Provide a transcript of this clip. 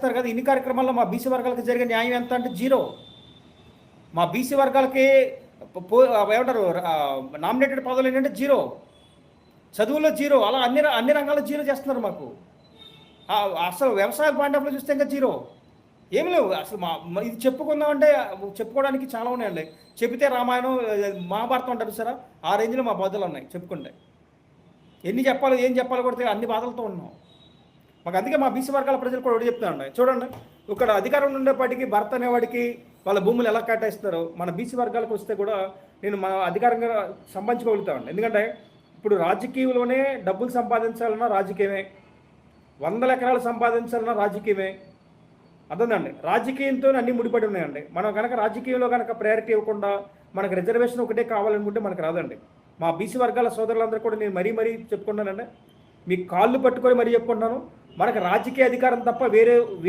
చేస్తున్నారు కదా, ఇన్ని కార్యక్రమాల్లో మా బీసీ వర్గాలకు జరిగే న్యాయం ఎంత అంటే జీరో. మా బీసీ వర్గాలకి ఏమంటారు నామినేటెడ్ పదవులు ఏంటంటే జీరో, చదువుల్లో జీరో, అలా అన్ని అన్ని రంగాల్లో జీరో చేస్తున్నారు మాకు. అసలు వ్యవసాయ పాయింట్ చూస్తే ఇంకా జీరో, ఏమి లేవు అసలు. ఇది చెప్పుకుందామంటే చెప్పుకోవడానికి చాలా ఉన్నాయండి. చెబితే రామాయణం మహాభారతం అంటారు సరే, ఆ రేంజ్లో మా బాధలు ఉన్నాయి చెప్పుకుంటే. ఎన్ని చెప్పాలో ఏం చెప్పాలో కూడా అన్ని బాధలతో ఉన్నాం మాకు. అందుకే మా బీసీ వర్గాల ప్రజలు కూడా ఒకటి చెప్తానండి, చూడండి ఇక్కడ అధికారంలో ఉండేపాటికి భర్త అనేవాడికి వాళ్ళ భూములు ఎలా కేటాయిస్తారో మన బీసీ వర్గాలకు వస్తే కూడా నేను మన అధికారంగా సంపాదించుకోగలుగుతామండి. ఎందుకంటే ఇప్పుడు రాజకీయంలోనే డబ్బులు సంపాదించాలన్నా రాజకీయమే, 100 ఎకరాలు సంపాదించాలన్నా రాజకీయమే. అర్థందండి, రాజకీయంతో అన్ని ముడిపడి ఉన్నాయండి. మనం కనుక రాజకీయంలో కనుక ప్రయారిటీ ఇవ్వకుండా మనకు రిజర్వేషన్ ఒకటే కావాలనుకుంటే మనకు రాదండి. మా బీసీ వర్గాల సోదరులందరూ కూడా నేను మరీ చెప్పుకున్నానండి, మీ కాళ్ళు పట్టుకొని మరీ చెప్పుకుంటున్నాను, మనకు రాజకీయ అధికారం తప్ప వేరే